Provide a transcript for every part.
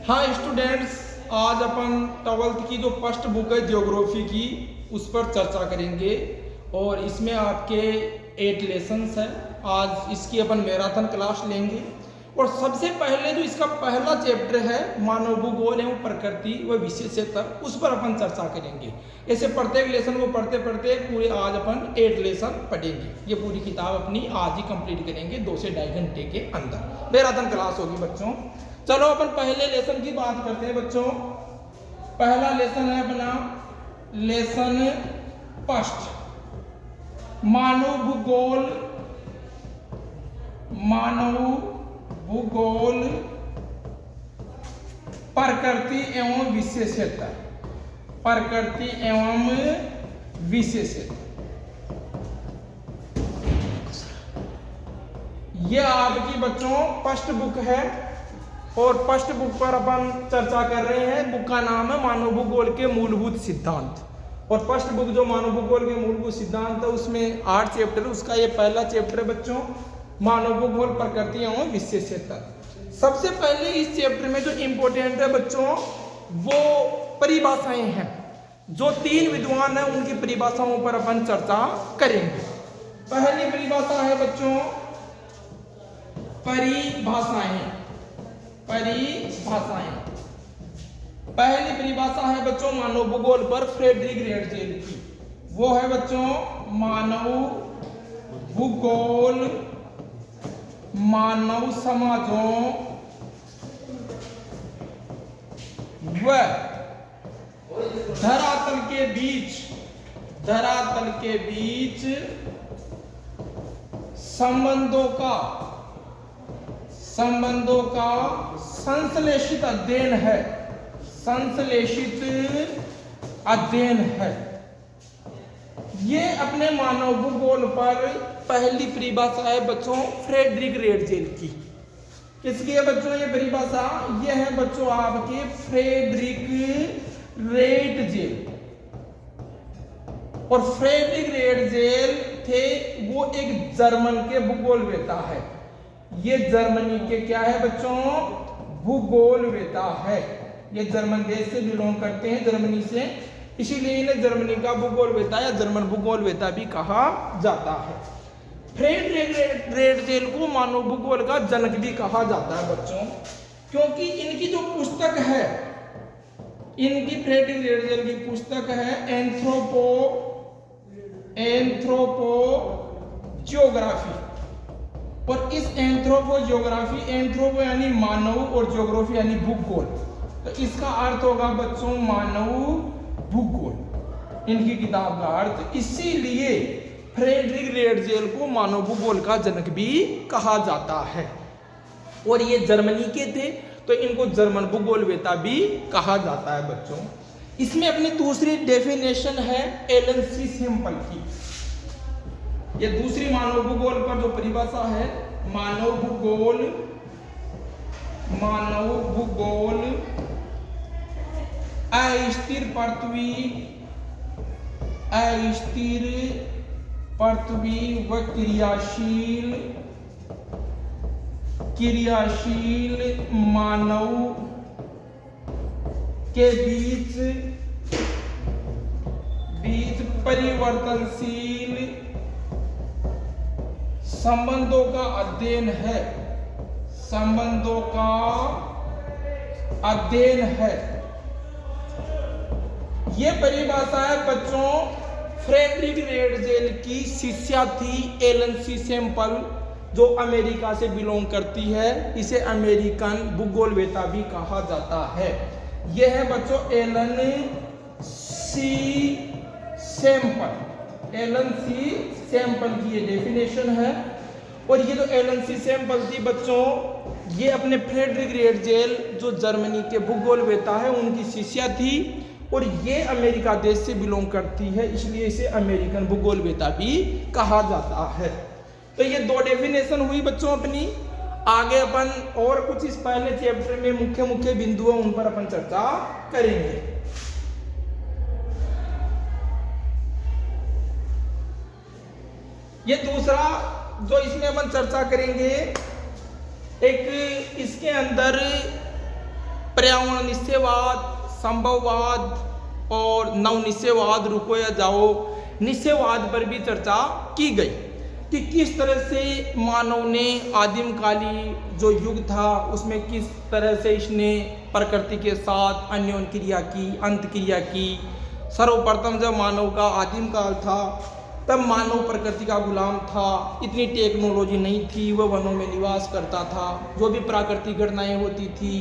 हाँ स्टूडेंट्स, आज अपन 12th की जो फर्स्ट बुक है ज्योग्राफी की उस पर चर्चा करेंगे और इसमें आपके 8 लेसन्स हैं। आज इसकी अपन मैराथन क्लास लेंगे और सबसे पहले जो इसका पहला चैप्टर है मानव भूगोल एवं प्रकृति व विशेषता, उस पर अपन चर्चा करेंगे। ऐसे प्रत्येक लेसन को पढ़ते पढ़ते पूरे आज अपन 8 लेसन पढ़ेंगे। ये पूरी किताब अपनी आज ही कंप्लीट करेंगे 2 से 2.5 घंटे के अंदर। मैराथन क्लास होगी बच्चों। चलो अपन पहले लेसन की बात करते हैं बच्चों। पहला लेसन है अपना लेसन फर्स्ट, मानव भूगोल प्रकृति एवं विशेषता। प्रकृति एवं विशेषता ये आपकी बच्चों फर्स्ट बुक है और फर्स्ट बुक पर अपन चर्चा कर रहे हैं। बुक का नाम है मानव भूगोल के मूलभूत सिद्धांत। और फर्स्ट बुक जो मानव भूगोल के मूलभूत सिद्धांत है उसमें 8 चैप्टर, उसका ये पहला चैप्टर है बच्चों, मानव भूगोल प्रकृति एवं विशेषता। सबसे पहले इस चैप्टर में जो इम्पोर्टेंट है बच्चों वो परिभाषाएं हैं। जो 3 विद्वान हैं उनकी परिभाषाओं पर अपन चर्चा करेंगे। पहली परिभाषा है बच्चों परिभाषाएं। पहली परिभाषा है बच्चों मानव भूगोल पर फ्रेडरिक रेडजेल की। वो है बच्चों मानव भूगोल मानव समाजों व धरातल के बीच संबंधों का संश्लेषित अध्ययन है। ये अपने मानव भूगोल पर पहली परिभाषा है बच्चों फ्रेडरिक रेडजेल की। किसकी है बच्चों ये परिभाषा? ये है बच्चों आपके फ्रेडरिक रेडजेल। और फ्रेडरिक रेडजेल थे वो एक जर्मन के भूगोलवेता है। ये जर्मनी के क्या है बच्चों? भूगोलवेता है। ये जर्मन देश से बिलोंग करते हैं, जर्मनी से, इसीलिए इन्हें जर्मनी का भूगोलवेता या जर्मन भूगोलवेता भी कहा जाता है। फ्रेडरिक रेडजेल को मानव भूगोल का जनक भी कहा जाता है बच्चों, क्योंकि इनकी जो पुस्तक है, इनकी फ्रेडरिक रेडजेल की पुस्तक है एंथ्रोपो जियोग्राफी। और इस एंथ्रोपो यानी मानव और ज्योग्राफी यानी भूगोल, तो इसका अर्थ होगा बच्चों मानव भूगोल, इनकी किताब का अर्थ। इसीलिए फ्रेडरिक रेडजेल को मानव भूगोल का जनक भी कहा जाता है। और ये जर्मनी के थे तो इनको जर्मन भूगोलवेता भी कहा जाता है बच्चों। इसमें अपनी दूसरी डेफिनेशन है एलन सी सैंपल की। ये दूसरी मानव भूगोल पर जो परिभाषा है, मानव भूगोल अस्थिर पृथ्वी व क्रियाशील मानव के बीच परिवर्तनशील संबंधों का अध्ययन है। ये परिभाषा है बच्चों फ्रेडरिक रेडजेल की शिष्या थी एलन सी सैंपल, जो अमेरिका से बिलोंग करती है। इसे अमेरिकन भूगोलवेता भी कहा जाता है। यह है बच्चों एलन सी सैंपल की ये डेफिनेशन है। और ये जो एलन सी सैंपल थी बच्चों, ये अपने फ्रेडरिक रेडजेल जो जर्मनी के भूगोलवेता है उनकी शिष्या थी और ये अमेरिका देश से बिलोंग करती है, इसलिए इसे अमेरिकन भूगोलवेता भी कहा जाता है। तो ये 2 डेफिनेशन हुई बच्चों अपनी। आगे अपन और कुछ इस पहले चैप्टर में मुख्य बिंदु है उन पर अपन चर्चा करेंगे। ये दूसरा जो इसमें अपन चर्चा करेंगे, एक इसके अंदर पर्यावरण निश्चयवाद, संभववाद और नव निश्चयवाद, रुको या जाओ निश्चयवाद पर भी चर्चा की गई कि किस तरह से मानव ने आदिमकाली जो युग था उसमें किस तरह से इसने प्रकृति के साथ अन्योन्य क्रिया की, अंत क्रिया की। सर्वप्रथम जब मानव का आदिम काल था तब मानव प्रकृति का गुलाम था, इतनी टेक्नोलॉजी नहीं थी, वह वनों में निवास करता था, जो भी प्राकृतिक घटनाएं होती थी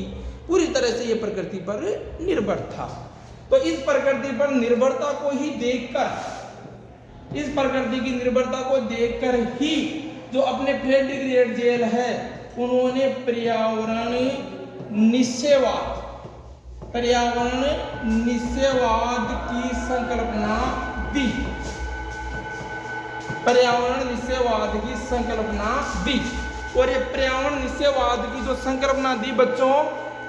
पूरी तरह से ये प्रकृति पर निर्भर था। तो इस प्रकृति पर निर्भरता को ही देखकर, इस प्रकृति की निर्भरता को देखकर ही जो अपने फ्रेडरिक रेटजेल है उन्होंने पर्यावरण निश्चयवाद की संकल्पना दी, पर्यावरण निश्चयवाद की संकल्पना दी। और ये पर्यावरण निश्चयवाद की जो संकल्पना दी बच्चों,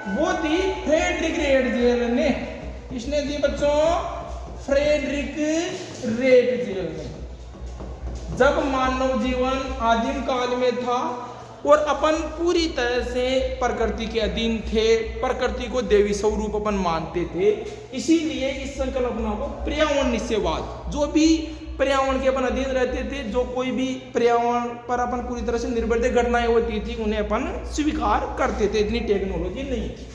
वो दी फ्रेडरिक रेटजेल ने। किसने दी बच्चों? फ्रेडरिक रेटजेल ने। जब मानव जीवन आदिम काल में था और अपन पूरी तरह से प्रकृति के अधीन थे, प्रकृति को देवी स्वरूप अपन मानते थे, इसीलिए इस संकल्पना को पर्यावरण निश्चयवाद, जो भी पर्यावरण के अपन अधीन रहते थे, जो कोई भी पर्यावरण पर अपन पूरी तरह से निर्भर थे, घटनाएं होती थी, उन्हें अपन स्वीकार करते थे, इतनी टेक्नोलॉजी नहीं थी।